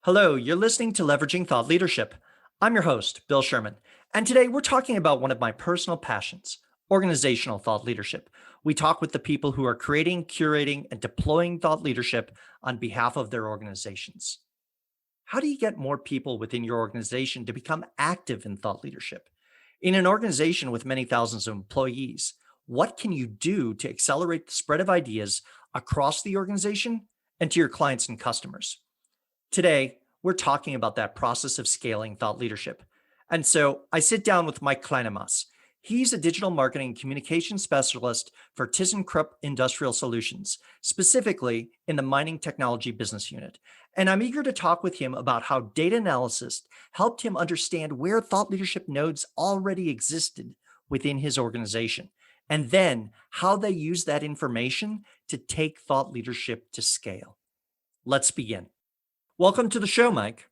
Hello, you're listening to Leveraging Thought Leadership. I'm your host, Bill Sherman, and today we're talking about one of my personal passions, organizational thought leadership. We talk with the people who are creating, curating, and deploying thought leadership on behalf of their organizations. How do you get more people within your organization to become active in thought leadership? In an organization with many thousands of employees, what can you do to accelerate the spread of ideas across the organization and to your clients and customers? Today, we're talking about that process of scaling thought leadership. And so I sit down with Mike Kleinemaß. He's a digital marketing and communication specialist for ThyssenKrupp Industrial Solutions, specifically in the mining technology business unit. And I'm eager to talk with him about how data analysis helped him understand where thought leadership nodes already existed within his organization, and then how they use that information to take thought leadership to scale. Let's begin. Welcome to the show, Mike.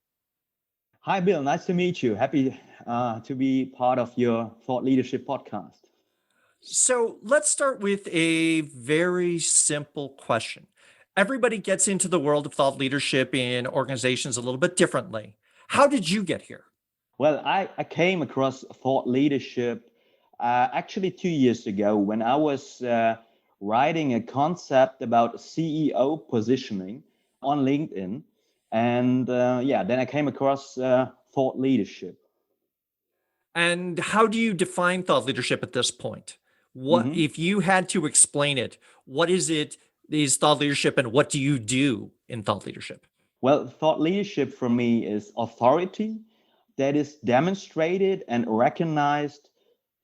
Hi, Bill. Nice to meet you. Happy to be part of your Thought Leadership podcast. So let's start with a very simple question. Everybody gets into the world of thought leadership in organizations a little bit differently. How did you get here? Well, I came across thought leadership actually 2 years ago when I was writing a concept about CEO positioning on LinkedIn. And then I came across thought leadership. And how do you define thought leadership at this point? What Mhm. if you had to explain it, what is thought leadership and what do you do in thought leadership? Well, thought leadership for me is authority that is demonstrated and recognized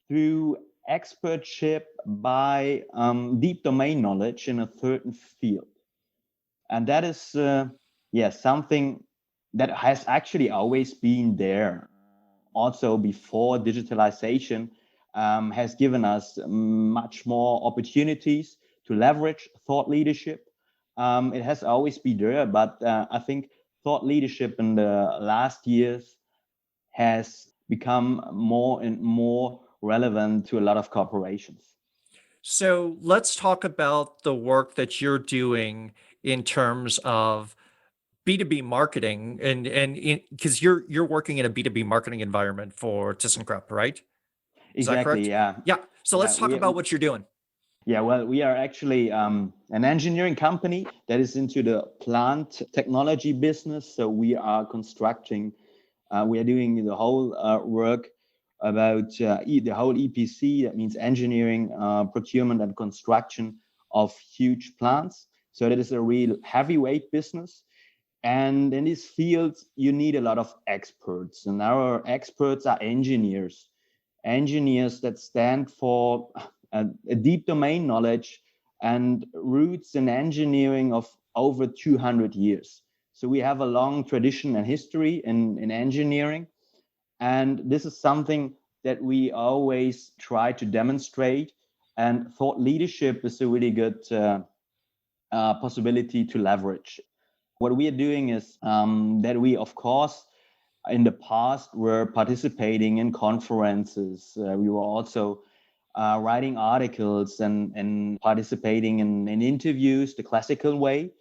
through expertship by deep domain knowledge in a certain field. And that is, something that has actually always been there. Also, before digitalization has given us much more opportunities to leverage thought leadership. It has always been there, but I think thought leadership in the last years has become more and more relevant to a lot of corporations. So let's talk about the work that you're doing in terms of B2B marketing and because you're working in a B2B marketing environment for ThyssenKrupp, right? Is that Exactly. correct? Yeah. Yeah. So Yeah. let's talk about what you're doing. Well, we are actually an engineering company that is into the plant technology business. So we are constructing, we are doing the whole work about the whole EPC. That means engineering, procurement, and construction of huge plants. So that is a real heavyweight business. And in these fields, you need a lot of experts. And our experts are engineers that stand for a deep domain knowledge and roots in engineering of over 200 years. So we have a long tradition and history in engineering. And this is something that we always try to demonstrate. And thought leadership is a really good possibility to leverage. What we are doing is that we, of course, in the past were participating in conferences. We were also writing articles and participating in interviews the classical way.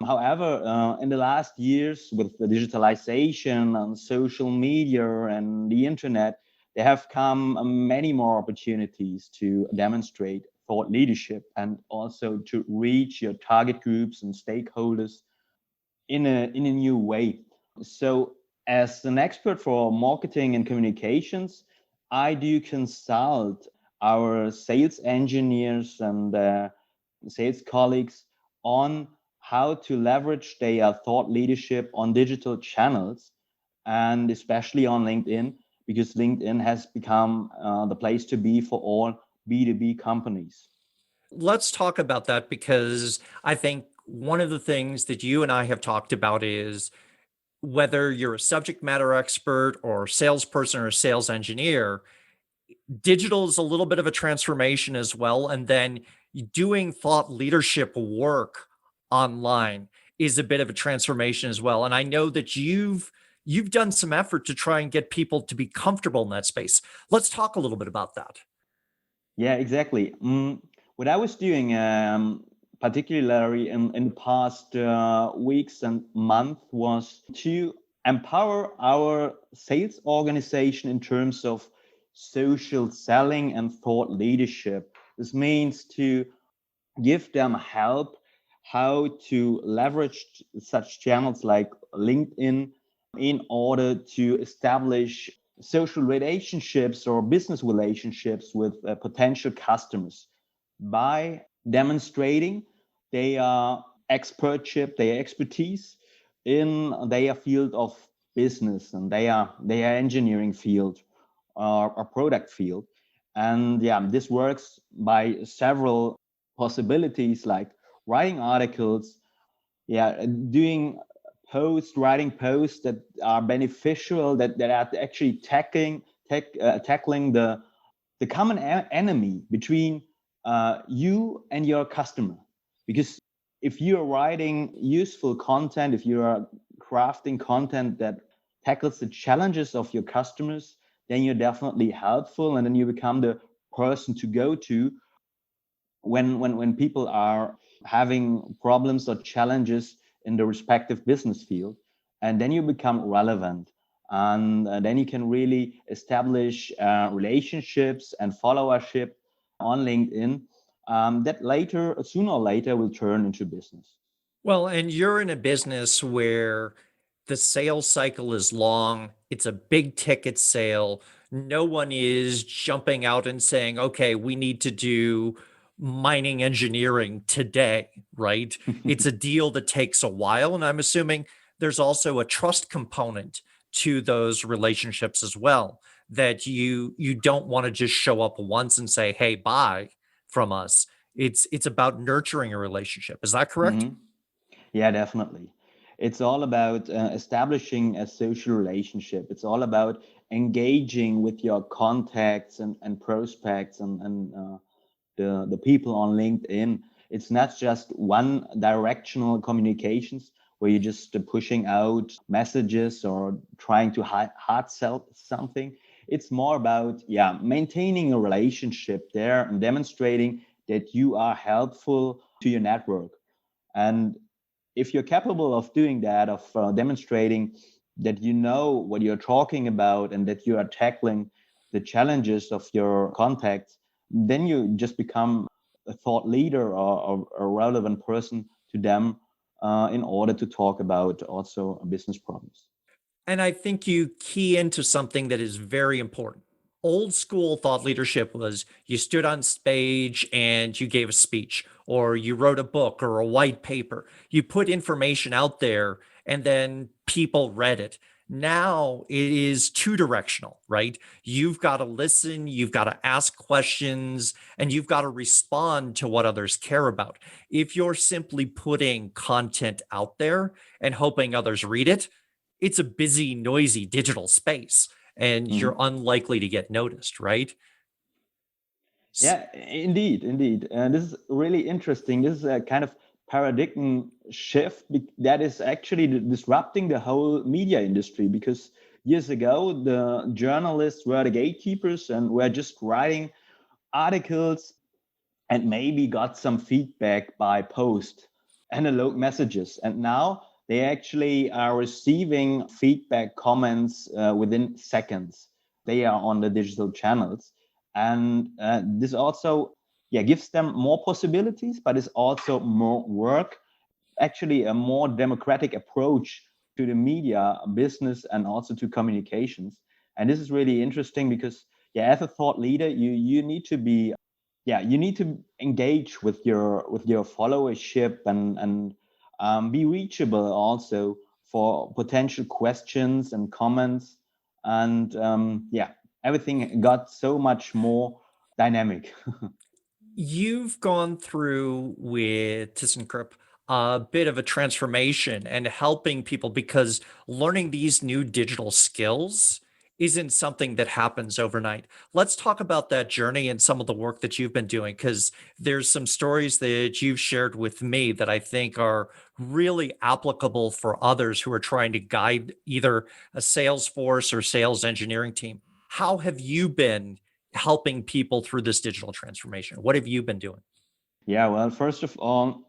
However, in the last years, with the digitalization and social media and the internet, there have come many more opportunities to demonstrate thought leadership and also to reach your target groups and stakeholders in a new way. So, as an expert for marketing and communications, I do consult our sales engineers and sales colleagues on how to leverage their thought leadership on digital channels and especially on LinkedIn, because LinkedIn has become the place to be for all B2B companies. Let's talk about that because I think one of the things that you and I have talked about is whether you're a subject matter expert or salesperson or a sales engineer, digital is a little bit of a transformation as well. And then doing thought leadership work online is a bit of a transformation as well. And I know that you've done some effort to try and get people to be comfortable in that space. Let's talk a little bit about that. Yeah, exactly. What I was doing particularly in the past weeks and month, was to empower our sales organization in terms of social selling and thought leadership. This means to give them help how to leverage such channels like LinkedIn in order to establish social relationships or business relationships with potential customers by demonstrating their expertship, their expertise in their field of business and their engineering field or product field. And yeah, this works by several possibilities like writing articles, doing writing posts that are beneficial, that are actually tackling the common enemy between you and your customer. Because if you are writing useful content, if you are crafting content that tackles the challenges of your customers, then you're definitely helpful, and then you become the person to go to when people are having problems or challenges in the respective business field. And then you become relevant, and then you can really establish relationships and followership on LinkedIn that later, sooner or later, will turn into business. Well, and you're in a business where the sales cycle is long, it's a big ticket sale. No one is jumping out and saying, okay, we need to do mining engineering today, right? It's a deal that takes a while. And I'm assuming there's also a trust component to those relationships as well, that you don't want to just show up once and say, hey, buy from us. It's about nurturing a relationship. Is that correct? Mhm. Yeah, definitely. It's all about establishing a social relationship. It's all about engaging with your contacts and prospects and the people on LinkedIn. It's not just one directional communications where you're just pushing out messages or trying to hard sell something. It's more about maintaining a relationship there and demonstrating that you are helpful to your network. And if you're capable of doing that, of demonstrating that you know what you're talking about and that you are tackling the challenges of your contacts, then you just become a thought leader or a relevant person to them in order to talk about also business problems. And I think you key into something that is very important. Old school thought leadership was you stood on stage and you gave a speech, or you wrote a book or a white paper. You put information out there and then people read it. Now it is two directional, right? You've got to listen, you've got to ask questions, and you've got to respond to what others care about. If you're simply putting content out there and hoping others read it, it's a busy, noisy digital space, and you're Mhm. unlikely to get noticed, right? S- Yeah, indeed. And this is really interesting. This is a kind of paradigm shift that is actually disrupting the whole media industry, because years ago, the journalists were the gatekeepers and were just writing articles and maybe got some feedback by post, analog messages. And now they actually are receiving feedback comments within seconds. They are on the digital channels. And this also gives them more possibilities, but it's also more work, actually a more democratic approach to the media business and also to communications. And this is really interesting because as a thought leader, you need to be you need to engage with your followership and be reachable also for potential questions and comments. And everything got so much more dynamic. You've gone through with ThyssenKrupp a bit of a transformation and helping people, because learning these new digital skills isn't something that happens overnight. Let's talk about that journey and some of the work that you've been doing, because there's some stories that you've shared with me that I think are really applicable for others who are trying to guide either a sales force or sales engineering team. How have you been helping people through this digital transformation? What have you been doing? Yeah, well, first of all,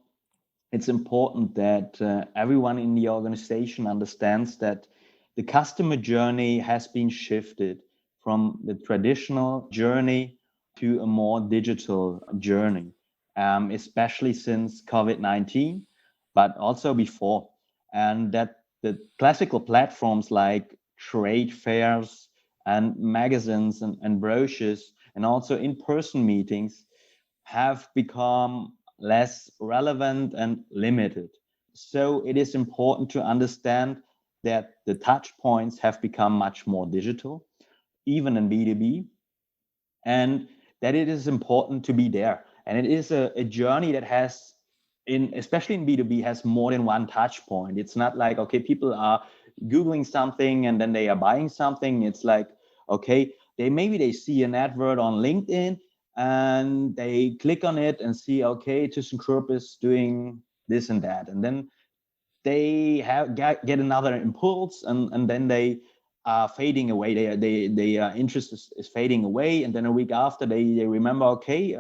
it's important that everyone in the organization understands that the customer journey has been shifted from the traditional journey to a more digital journey, especially since COVID-19, but also before. And that the classical platforms like trade fairs and magazines and brochures and also in-person meetings have become less relevant and limited. So it is important to understand that the touch points have become much more digital, even in B2B, and that it is important to be there. And it is a journey that has, in especially in B2B, has more than one touch point. It's not like, okay, people are Googling something and then they are buying something. It's like, okay, they see an advert on LinkedIn and they click on it and see, okay, ThyssenKrupp is doing this and that. And then they get another impulse, and then they are fading away. They interest is fading away, and then a week after they remember, okay,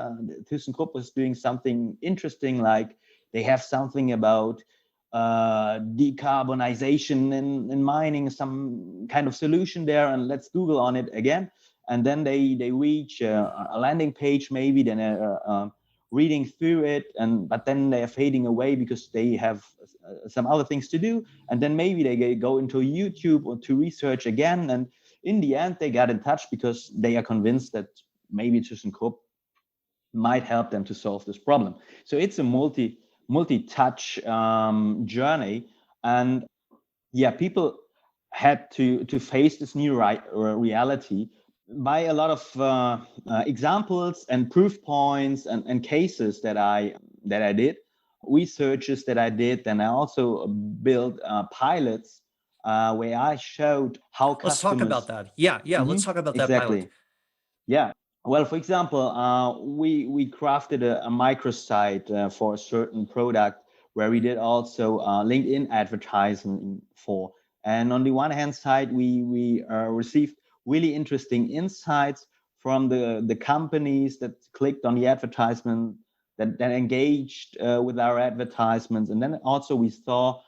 ThyssenKrupp was doing something interesting, like they have something about decarbonization in mining, some kind of solution there, and let's Google on it again. And then they reach a landing page, maybe then reading through it, and but then they are fading away because they have some other things to do, and then maybe they go into YouTube or to research again, and in the end they got in touch because they are convinced that maybe ThyssenKrupp might help them to solve this problem. So it's a multi-touch journey, and yeah, people had to face this new reality by a lot of examples and proof points and cases that I did, researches that I did, and I also built pilots where I showed how Let's talk about customers. that. Yeah, let's Mhm, talk about that pilot. exactly. Yeah. Well, for example, we crafted a microsite for a certain product where we did also LinkedIn advertising for. And on the one hand side, we received really interesting insights from the companies that clicked on the advertisement, that engaged with our advertisements. And then also we saw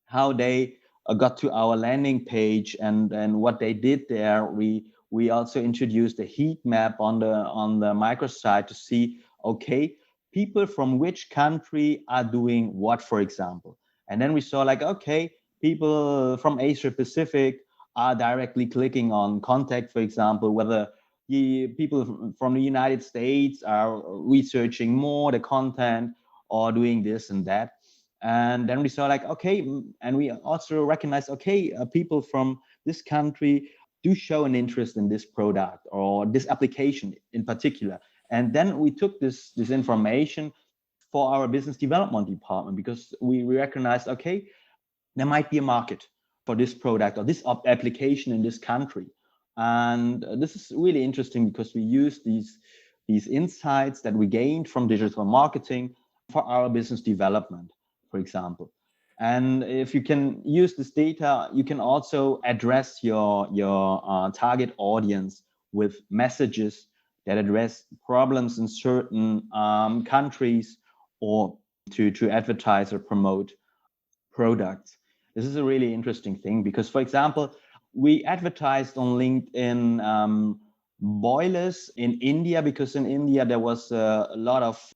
how they got to our landing page and what they did there. We also introduced a heat map on the microsite to see, okay, people from which country are doing what, for example. And then we saw like, okay, people from Asia Pacific are directly clicking on contact, for example, whether the people from the United States are researching more the content or doing this and that. And then we saw like, okay, and we also recognize, okay, people from this country do show an interest in this product or this application in particular. And then we took this information for our business development department, because we recognized, okay, there might be a market for this product or this application in this country. And this is really interesting because we use these insights that we gained from digital marketing for our business development, for example. And if you can use this data, you can also address your target audience with messages that address problems in certain countries, or to advertise or promote products. This is a really interesting thing because, for example, we advertised on LinkedIn boilers in India, because in India there was a lot of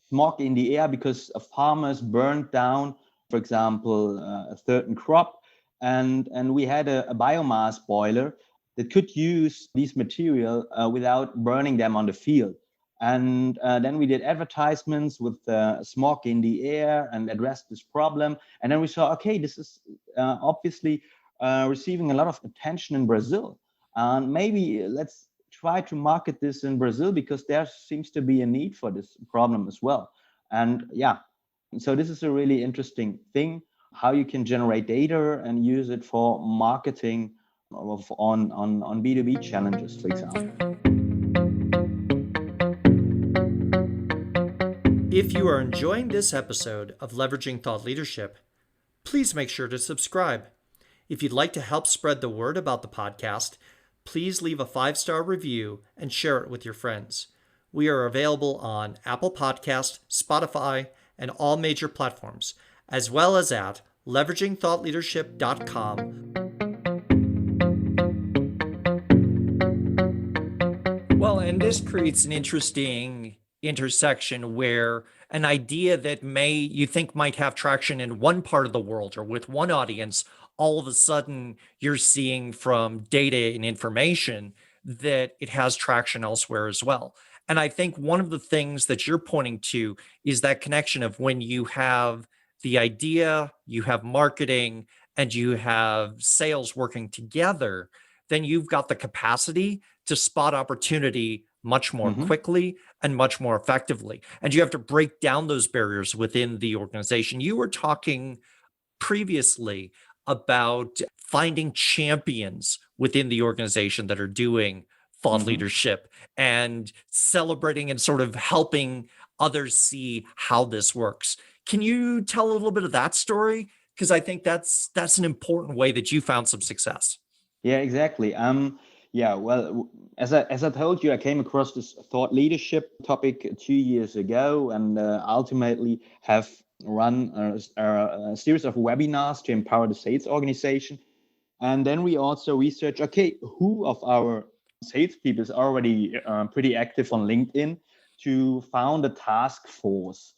smog in the air because farmers burned down, for example, a certain crop, and we had a biomass boiler that could use these material without burning them on the field. And then we did advertisements with smog in the air and addressed this problem. And then we saw, okay, this is obviously receiving a lot of attention in Brazil. And maybe let's try to market this in Brazil, because there seems to be a need for this problem as well. And yeah, so this is a really interesting thing, how you can generate data and use it for marketing on B2B challenges, for example. If you are enjoying this episode of Leveraging Thought Leadership, please make sure to subscribe. If you'd like to help spread the word about the podcast, please leave a 5-star review and share it with your friends. We are available on Apple Podcast, Spotify, and all major platforms, as well as at leveragingthoughtleadership.com. Well, and this creates an interesting intersection where an idea that you think might have traction in one part of the world or with one audience, all of a sudden you're seeing from data and information that it has traction elsewhere as well. And I think one of the things that you're pointing to is that connection of when you have the idea, you have marketing, and you have sales working together, then you've got the capacity to spot opportunity much more Mm-hmm. quickly and much more effectively. And you have to break down those barriers within the organization. You were talking previously about finding champions within the organization that are doing thought Mm-hmm. leadership and celebrating and sort of helping others see how this works. Can you tell a little bit of that story? Because I think that's an important way that you found some success. Yeah, exactly. Yeah, well, as I told you, I came across this thought leadership topic 2 years ago, and ultimately have run a series of webinars to empower the sales organization. And then we also research, okay, who of our salespeople is already pretty active on LinkedIn, to found a task force.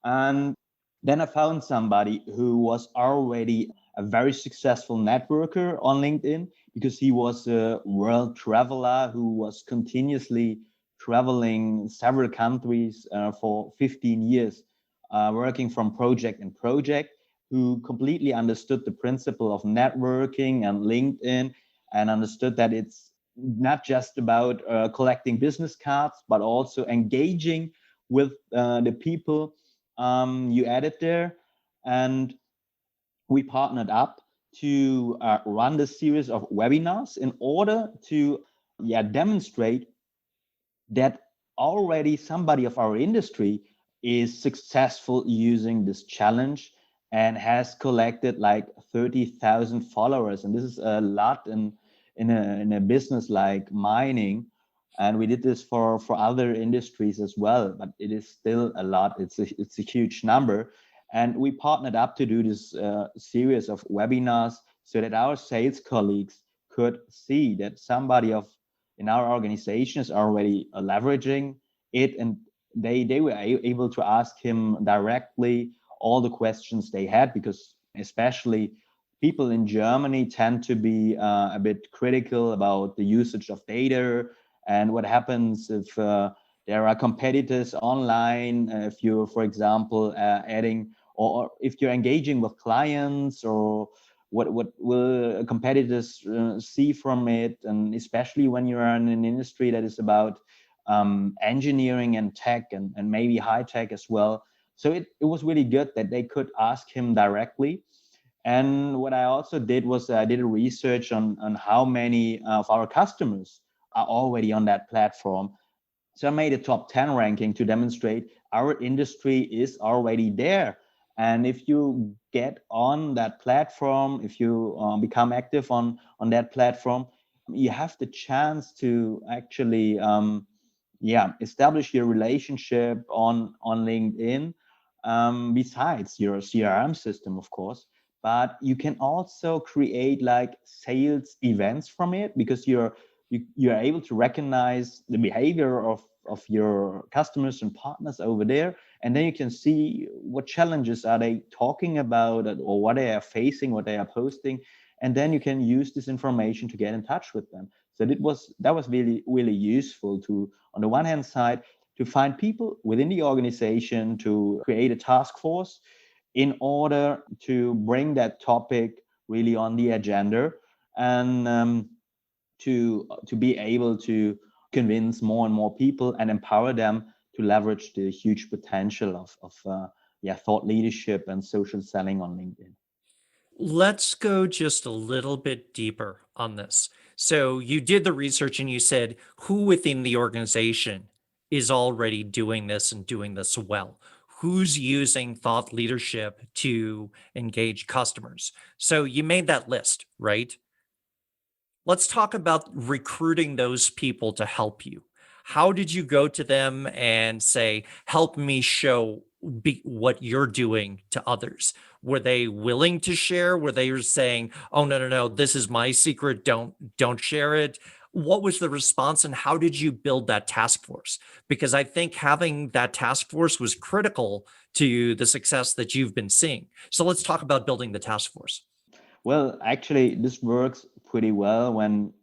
And then I found somebody who was already a very successful networker on LinkedIn, because he was a world traveler who was continuously traveling several countries for 15 years, working from project in project, who completely understood the principle of networking and LinkedIn, and understood that it's not just about collecting business cards, but also engaging with the people you added there. And we partnered up to run this series of webinars in order to demonstrate that already somebody of our industry is successful using this challenge and has collected like 30,000 followers. And this is a lot in a business like mining. And we did this for other industries as well, but it is still a lot. It's a huge number. And we partnered up to do this series of webinars so that our sales colleagues could see that somebody of in our organization is already leveraging it, and they were able to ask him directly all the questions they had, because especially people in Germany tend to be a bit critical about the usage of data and what happens if there are competitors online, if you're, for example, adding, or if you're engaging with clients, or what will competitors see from it, and especially when you're in an industry that is about engineering and tech, and maybe high tech as well. So it was really good that they could ask him directly. And what I also did was I did a research on how many of our customers are already on that platform. So I made a top 10 ranking to demonstrate our industry is already there. And if you get on that platform, if you become active on that platform, you have the chance to actually establish your relationship on LinkedIn, besides your CRM system, of course. But you can also create like sales events from it, because you're able to recognize the behavior of your customers and partners over there, and then you can see what challenges are they talking about, or what they are facing, what they are posting, and then you can use this information to get in touch with them. So that was really really useful to, on the one hand side, to find people within the organization, to create a task force in order to bring that topic really on the agenda, and to be able to convince more and more people and empower them to leverage the huge potential of thought leadership and social selling on LinkedIn. Let's go just a little bit deeper on this. So you did the research and you said who within the organization is already doing this and doing this well? Who's using thought leadership to engage customers? So you made that list, right? Let's talk about recruiting those people to help you. How did you go to them and say, help me show what you're doing to others? Were they willing to share? Were they saying, "Oh, no, no, no, this is my secret. Don't share it." What was the response, and how did you build that task force? Because I think having that task force was critical to the success that you've been seeing. So let's talk about building the task force. Well, actually, this works pretty well when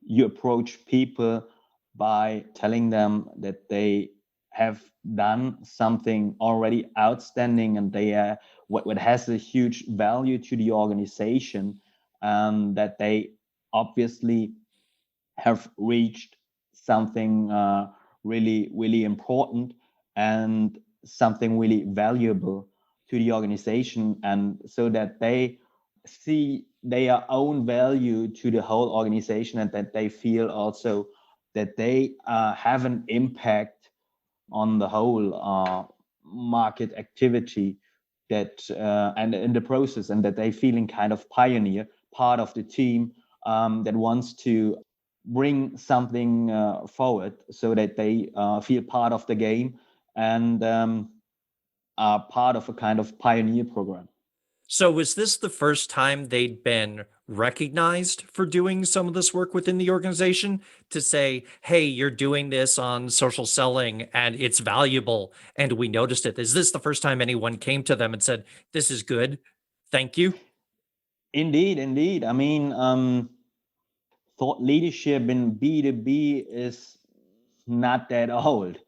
you approach people by telling them that they have done something already outstanding, and they what has a huge value to the organization, that they obviously have reached something really important and something really valuable to the organization, and so that they see their own value to the whole organization, and that they feel also that they have an impact on the whole market activity, that and in the process, and that they feeling kind of pioneer part of the team that wants to bring something forward, so that they feel part of the game, and are part of a kind of pioneer program. So was this the first time they'd been recognized for doing some of this work within the organization to say, "Hey, you're doing this on social selling and it's valuable and we noticed it." Is this the first time anyone came to them and said, "This is good. Thank you"? Indeed, indeed. I mean, thought leadership in B2B is not that old.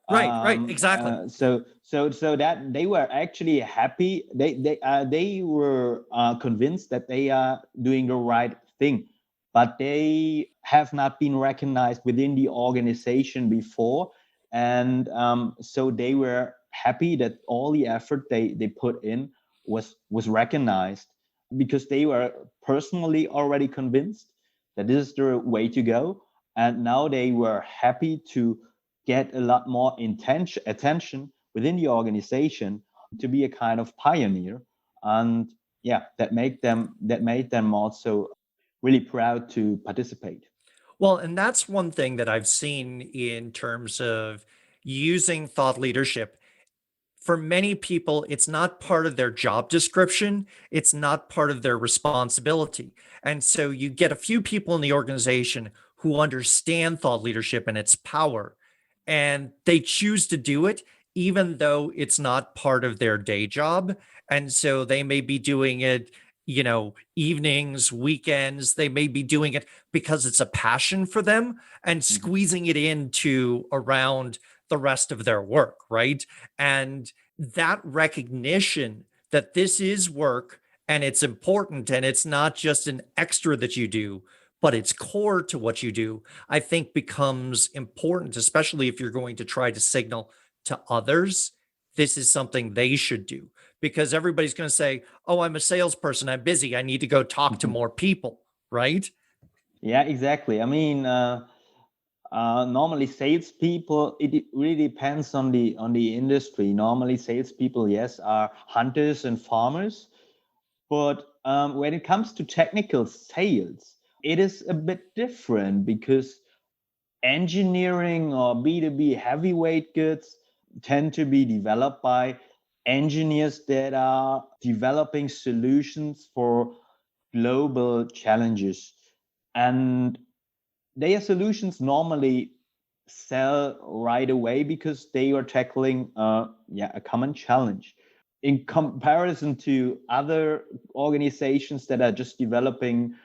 Right, exactly. So that they were actually happy. They were convinced that they are doing the right thing, but they have not been recognized within the organization before, and so they were happy that all the effort they put in was recognized, because they were personally already convinced that this is the way to go, and now they were happy to get a lot more attention within the organization, to be a kind of pioneer. And yeah, that made them also really proud to participate. Well, and that's one thing that I've seen in terms of using thought leadership. For many people, it's not part of their job description. It's not part of their responsibility. And so you get a few people in the organization who understand thought leadership and its power, and they choose to do it, even though it's not part of their day job. And so they may be doing it, evenings, weekends. They may be doing it because it's a passion for them and Mhm. squeezing it into around the rest of their work, right? And that recognition that this is work and it's important and it's not just an extra that you do, but it's core to what you do, I think becomes important, especially if you're going to try to signal to others this is something they should do. Because everybody's going to say, "Oh, I'm a salesperson. I'm busy. I need to go talk to Mhm. more people." Right? Yeah, exactly. I mean, normally salespeople, it really depends on the industry. Normally, salespeople, yes, are hunters and farmers. But when it comes to technical sales, it is a bit different, because engineering or B2B heavyweight goods tend to be developed by engineers that are developing solutions for global challenges. And their solutions normally sell right away, because they are tackling a common challenge, in comparison to other organizations that are just developing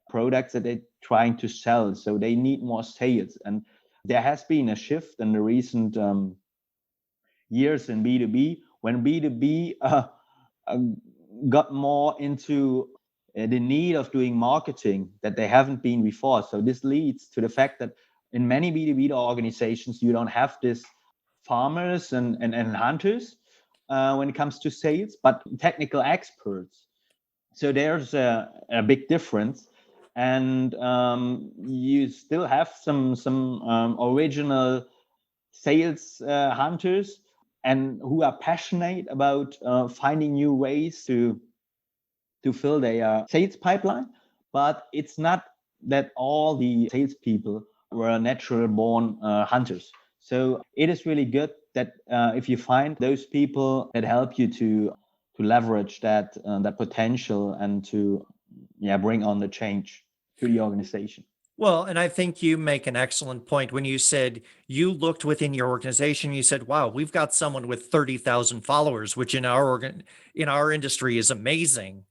products that they're trying to sell. So they need more sales. And there has been a shift in the recent years in B2B, when B2B uh, got more into the need of doing marketing that they haven't been before. So this leads to the fact that in many B2B organizations, you don't have this farmers and hunters when it comes to sales, but technical experts. So there's a big difference. And you still have some original sales hunters, and who are passionate about finding new ways to fill their sales pipeline. But it's not that all the salespeople were natural born hunters. So it is really good that if you find those people that help you to leverage that potential and to bring on the change to the organization. Well, and I think you make an excellent point when you said you looked within your organization, you said, wow, we've got someone with 30,000 followers, which in our industry is amazing.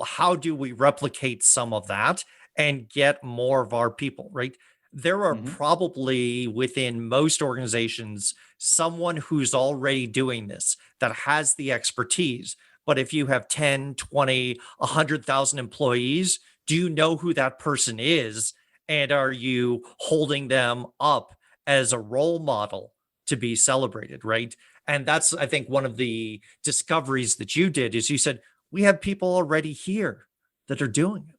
How do we replicate some of that and get more of our people, right? There are Hmm. probably within most organizations someone who's already doing this that has the expertise. But if you have 10, 20, 100,000 employees, do you know who that person is? And are you holding them up as a role model to be celebrated, right? And that's, I think, one of the discoveries that you did is you said, we have people already here that are doing it.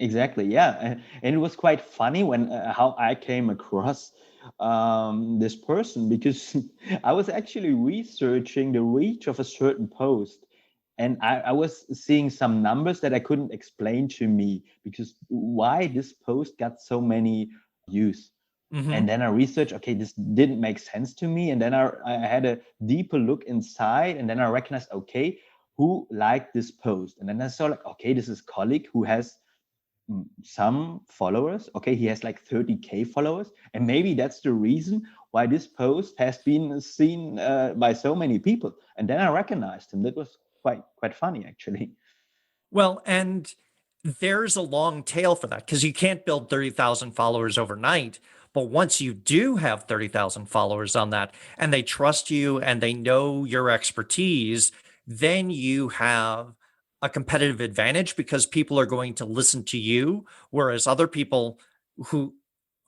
Exactly, yeah, and it was quite funny when how I came across this person, because I was actually researching the reach of a certain post, and I was seeing some numbers that I couldn't explain to me, because why this post got so many views. And Hmm. then I researched, okay, this didn't make sense to me. And then I had a deeper look inside, and then I recognized, okay, who liked this post? And then I saw like, okay, this is colleague who has some followers. Okay, he has like 30K followers, and maybe that's the reason why this post has been seen by so many people. And then I recognized him. That was quite funny, actually. Well, and there's a long tail for that because you can't build 30,000 followers overnight. But once you do have 30,000 followers on that and they trust you and they know your expertise, then you have a competitive advantage because people are going to listen to you, whereas other people who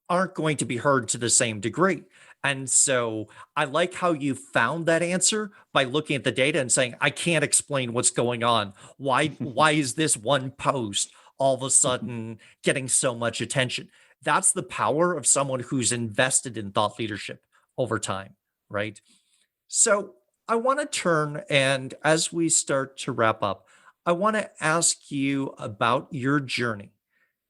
aren't going to be heard to the same degree. And so I like how you found that answer by looking at the data and saying, I can't explain what's going on. Why is this one post all of a sudden getting so much attention? That's the power of someone who's invested in thought leadership over time, right? So I want to turn and as we start to wrap up, I want to ask you about your journey.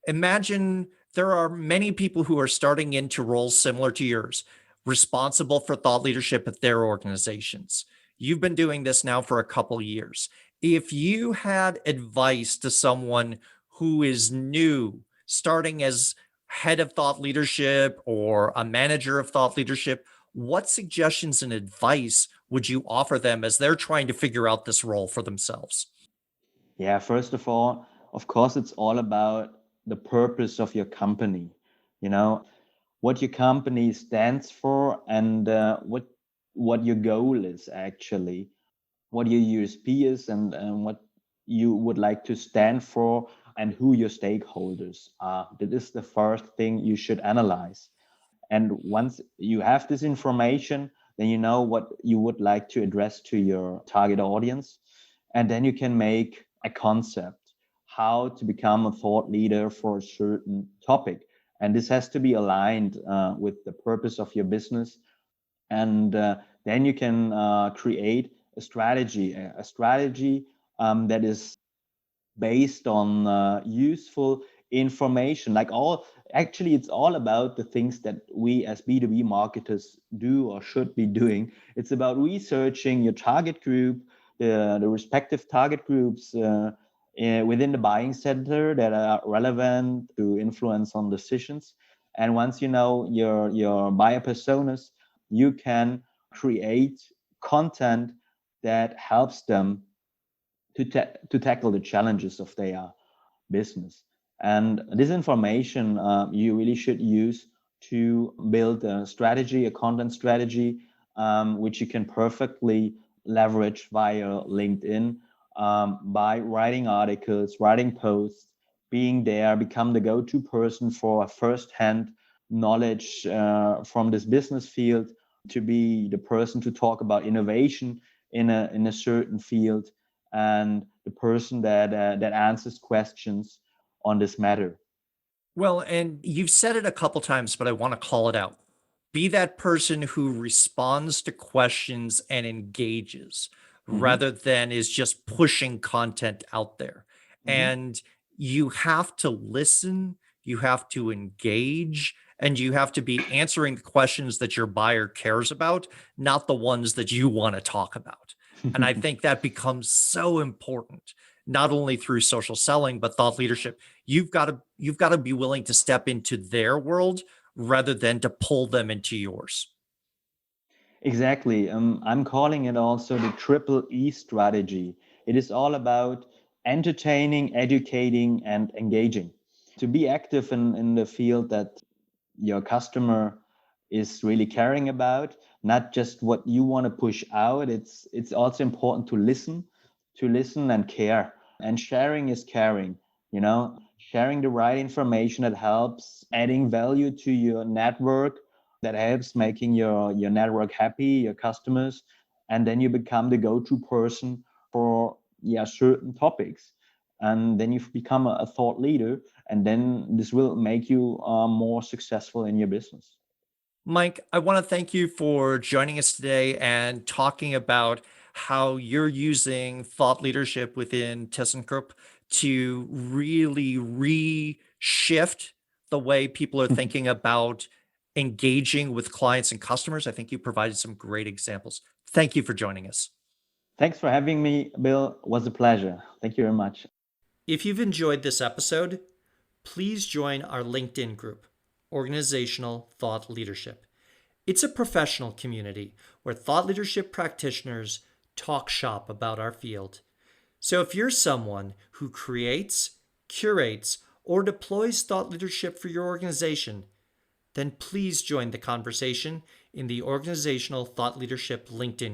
Imagine there are many people who are starting into roles similar to yours, responsible for thought leadership at their organizations. You've been doing this now for a couple years. If you had advice to someone who is new, starting as head of thought leadership or a manager of thought leadership, what suggestions and advice would you offer them as they're trying to figure out this role for themselves? Yeah, first of all, of course, it's all about the purpose of your company. You know, what your company stands for, and what your goal is actually, what your USP is, and what you would like to stand for, and who your stakeholders are. That is the first thing you should analyze. And once you have this information, then you know what you would like to address to your target audience. And then you can make a concept how to become a thought leader for a certain topic. And this has to be aligned with the purpose of your business. And then you can create a strategy that is based on useful information. Like all, actually, it's all about the things that we as B2B marketers do or should be doing. It's about researching your target group, the respective target groups within the buying center that are relevant to influence on decisions. And once you know your buyer personas, you can create content that helps them to tackle the challenges of their business. And this information you really should use to build a strategy, a content strategy, which you can perfectly leverage via LinkedIn by writing articles, writing posts, being there, become the go-to person for a first-hand knowledge from this business field, to be the person to talk about innovation in a certain field, and the person that answers questions on this matter. Well, and you've said it a couple times, but I want to call it out. Be that person who responds to questions and engages Hmm. rather than is just pushing content out there. Hmm. And you have to listen, you have to engage, and you have to be answering the questions that your buyer cares about, not the ones that you want to talk about. And I think that becomes so important, not only through social selling, but thought leadership. You've got to be willing to step into their world rather than to pull them into yours. Exactly. I'm calling it also the triple E strategy. It is all about entertaining, educating, and engaging. To be active in the field that your customer is really caring about, not just what you want to push out. It's also important to listen and care. And sharing is caring, sharing the right information that helps adding value to your network, that helps making your network happy, your customers, and then you become the go-to person for certain topics. And then you become a thought leader, and then this will make you more successful in your business. Mike, I want to thank you for joining us today and talking about how you're using thought leadership within ThyssenKrupp to really reshift the way people are thinking about engaging with clients and customers. I think you provided some great examples. Thank you for joining us. Thanks for having me, Bill. It was a pleasure. Thank you very much. If you've enjoyed this episode, please join our LinkedIn group, Organizational Thought Leadership. It's a professional community where thought leadership practitioners talk shop about our field. So if you're someone who creates, curates, or deploys thought leadership for your organization, then please join the conversation in the Organizational Thought Leadership LinkedIn